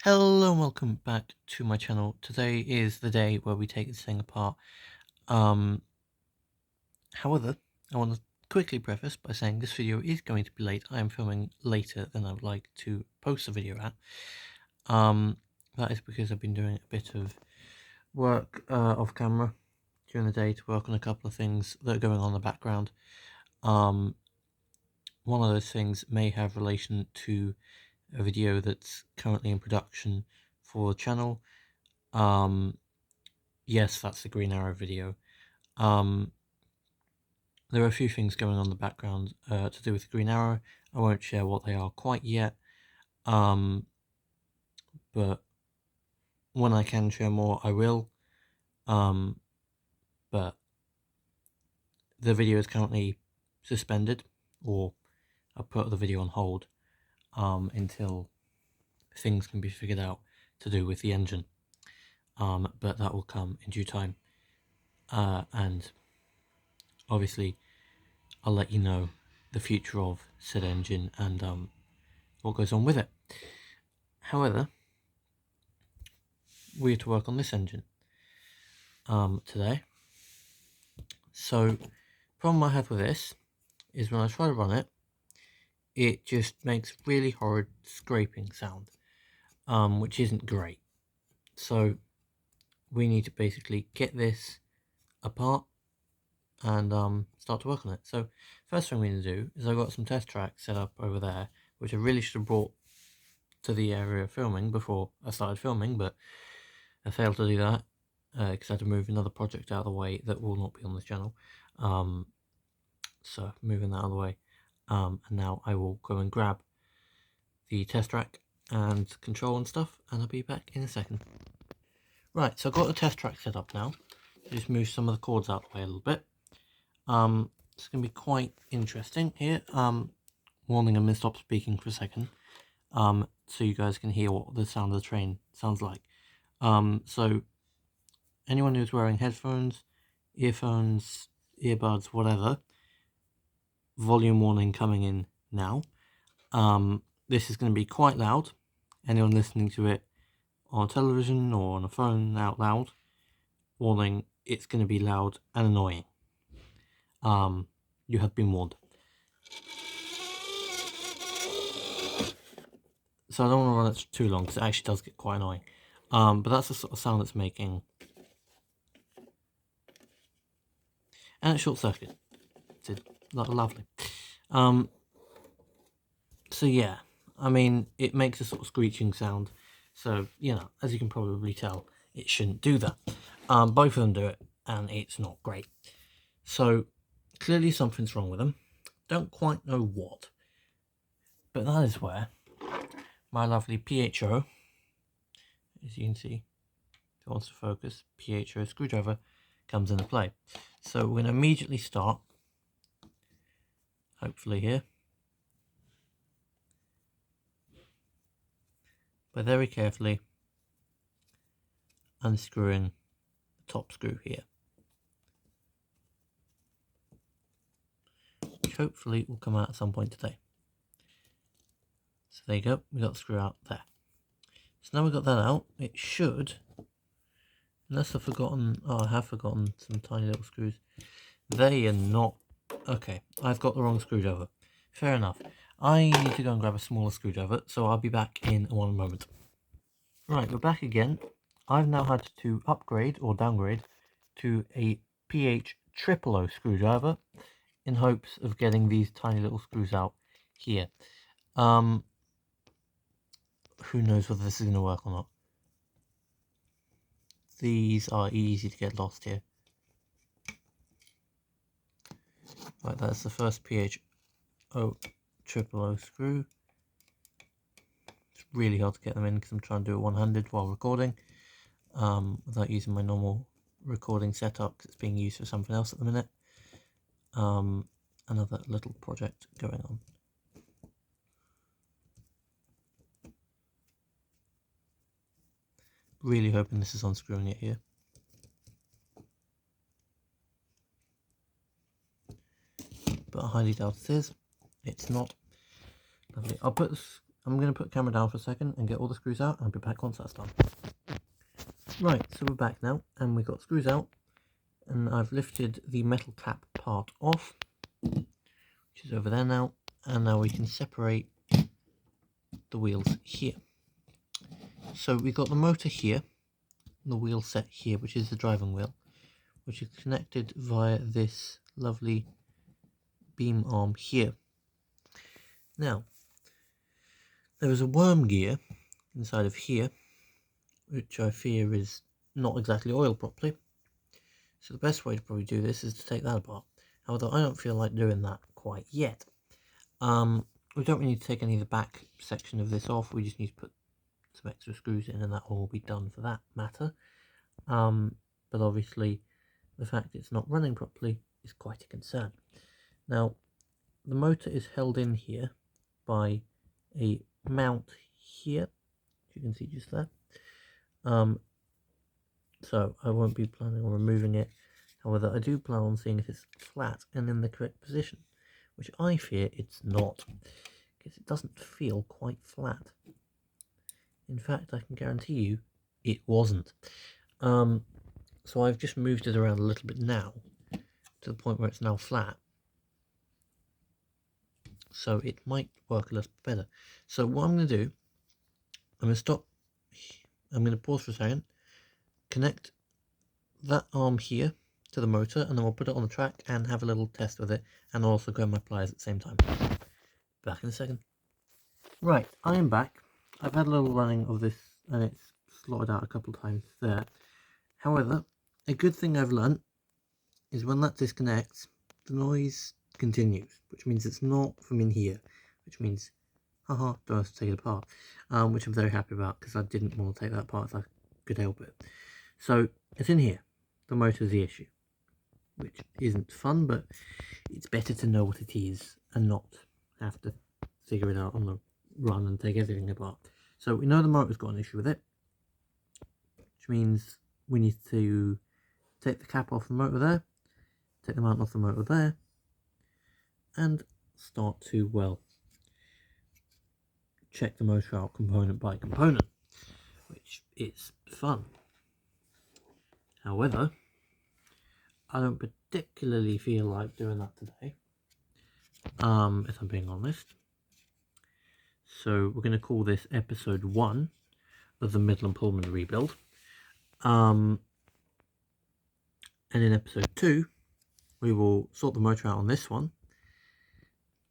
Hello and welcome back to my channel. Today is the day where we take this thing apart. However, I want to quickly preface by saying this video is going to be late. I am filming later than I would like to post the video at. That is because I've been doing a bit of work off camera during the day to work on a couple of things that are going on in the background. One of those things may have relation to a video that's currently in production for the channel. Yes, that's the Green Arrow video. There are a few things going on in the background to do with the Green Arrow. I won't share what they are quite yet, but when I can share more, I will. But the video is currently suspended, or I put the video on hold until things can be figured out to do with the engine. But that will come in due time, and obviously I'll let you know the future of said engine and what goes on with it. However, we have to work on this engine today. So, problem I have with this is when I try to run it, it just makes really horrid scraping sound, which isn't great. So we need to basically get this apart and start to work on it. So first thing we need to do is I've got some test tracks set up over there, which I really should have brought to the area of filming before I started filming, but I failed to do that because I had to move another project out of the way that will not be on this channel. So moving that out of the way, and now I will go and grab the test track and control and stuff, and I'll be back in a second. Right, so I've got the test track set up now. Just move some of the cords out of the way a little bit. It's going to be quite interesting here. Warning, I'm going to stop speaking for a second, so you guys can hear what the sound of the train sounds like. So anyone who's wearing headphones, earphones, earbuds, whatever, volume warning coming in now. This is going to be quite loud. Anyone listening to it on television or on a phone out loud, warning, it's going to be loud and annoying. You have been warned. So I don't want to run it too long because it actually does get quite annoying. But that's the sort of sound it's making. And it's short circuit. It's lovely. So yeah, I mean, it makes a sort of screeching sound. So, you know, as you can probably tell, it shouldn't do that. Both of them do it, and it's not great. So clearly something's wrong with them. Don't quite know what. But that is where my lovely PHO, as you can see, if it wants to focus, PHO screwdriver comes into play. So we're going to immediately start, hopefully here, by very carefully unscrewing the top screw here, which hopefully will come out at some point today. So there you go, we got the screw out there. So now we've got that out, it should, unless I've forgotten, I have forgotten some tiny little screws. They are not, okay, I've got the wrong screwdriver. Fair enough. I need to go and grab a smaller screwdriver, so I'll be back in one moment. Right, we're back again. I've now had to upgrade or downgrade to a PH O screwdriver in hopes of getting these tiny little screws out here. Who knows whether this is going to work or not. These are easy to get lost here. Right, that's the first PHO screw. It's really hard to get them in because I'm trying to do it one-handed while recording, without using my normal recording setup because it's being used for something else at the minute. Another little project going on. Really hoping this is unscrewing it here. But I highly doubt it is. It's not. Lovely. I'll put I'm going to put the camera down for a second and get all the screws out, and I'll be back once that's done. Right, so we're back now, and we've got screws out, and I've lifted the metal cap part off, which is over there now, and now we can separate the wheels here. So we've got the motor here, the wheel set here, which is the driving wheel, which is connected via this lovely beam arm here. Now, there is a worm gear inside of here, which I fear is not exactly oiled properly. So the best way to probably do this is to take that apart. However, I don't feel like doing that quite yet. We don't really need to take any of the back section of this off. We just need to put some extra screws in, and that will be done for that matter. But obviously, the fact it's not running properly is quite a concern. Now, the motor is held in here by a mount here, as you can see just there. So I won't be planning on removing it. However, I do plan on seeing if it's flat and in the correct position, which I fear it's not, because it doesn't feel quite flat. In fact, I can guarantee you it wasn't. So I've just moved it around a little bit now, to the point where it's now flat. So it might work a little better. So what I'm going to do, I'm going to stop, I'm going to pause for a second, connect that arm here to the motor, and then we'll put it on the track and have a little test with it, and I'll also go my pliers at the same time. Back in a second. Right, I am back. I've had a little running of this, and it's slotted out a couple of times there. However, a good thing I've learnt is when that disconnects, the noise continues, which means it's not from in here, which means, haha, don't have to take it apart, which I'm very happy about, because I didn't want to take that apart if I could help it. So, it's in here. The motor's the issue, which isn't fun, but it's better to know what it is and not have to figure it out on the run and take everything apart. So we know the motor's got an issue with it, which means we need to take the cap off the motor there, take the mount off the motor there, and start to, well, check the motor out component by component, which is fun. However, I don't particularly feel like doing that today, if I'm being honest. So we're going to call this episode 1 of the Midland Pullman rebuild. And in episode 2, we will sort the motor out on this one.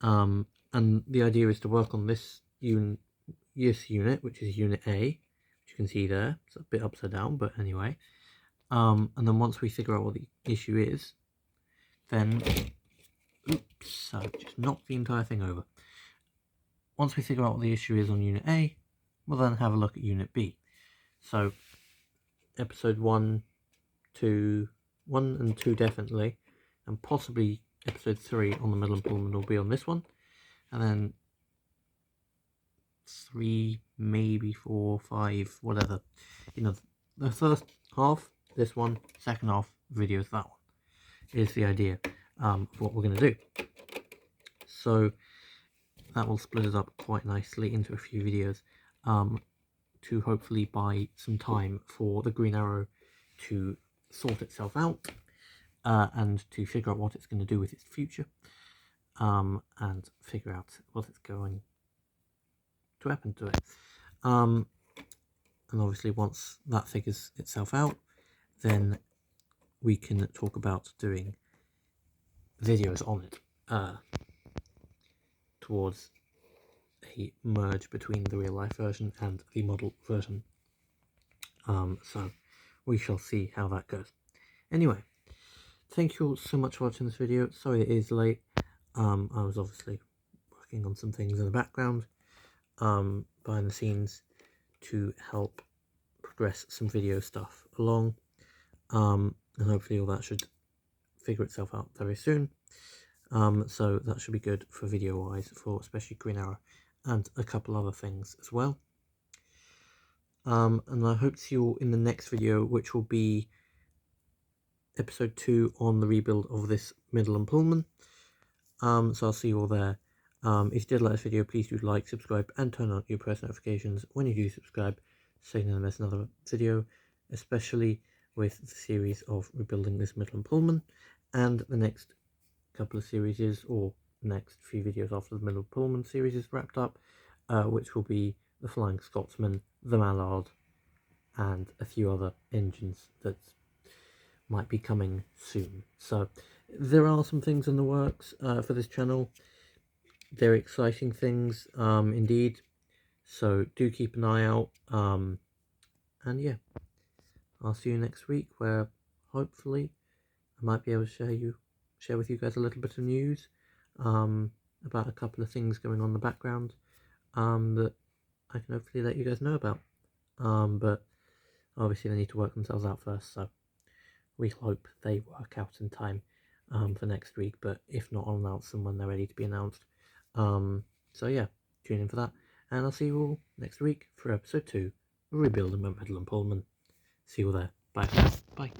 And the idea is to work on this unit, which is unit A, which you can see there. It's a bit upside down, but anyway. And then once we figure out what the issue is, then, oops, I just knocked the entire thing over. Once we figure out what the issue is on unit A, we'll then have a look at unit B. So, episode 1 and 2 definitely, and possibly episode 3 on the Midland Pullman will be on this one, and then 3, maybe 4, 5, whatever. You know, the first half, this one, second half, videos that one, is the idea of what we're going to do. So that will split it up quite nicely into a few videos, to hopefully buy some time for the Green Arrow to sort itself out, and to figure out what it's going to do with its future, and figure out what it's going to happen to it. And obviously once that figures itself out, then we can talk about doing videos on it, towards a merge between the real life version and the model version. So we shall see how that goes. Anyway, thank you all so much for watching this video. Sorry it is late. I was obviously working on some things in the background, behind the scenes, to help progress some video stuff along, and hopefully all that should figure itself out very soon. So that should be good for video wise, for especially Green Arrow and a couple other things as well. And I hope to see you all in the next video, which will be episode 2 on the rebuild of this Midland Pullman. So I'll see you all there. If you did like this video, please do like, subscribe, and turn on your press notifications when you do subscribe, so you never miss another video, especially with the series of rebuilding this Midland Pullman, and the next couple of series, or next few videos after the Midland Pullman series is wrapped up, which will be the Flying Scotsman, the Mallard, and a few other engines that might be coming soon. So there are some things in the works for this channel. They're exciting things indeed, so do keep an eye out, and yeah, I'll see you next week, where hopefully I might be able to share with you guys a little bit of news about a couple of things going on in the background that I can hopefully let you guys know about, but obviously they need to work themselves out first, so we hope they work out in time for next week, but if not, I'll announce them when they're ready to be announced. So yeah, tune in for that, and I'll see you all next week for episode 2 of Rebuilding my Midland Pullman. See you all there. Bye. Bye.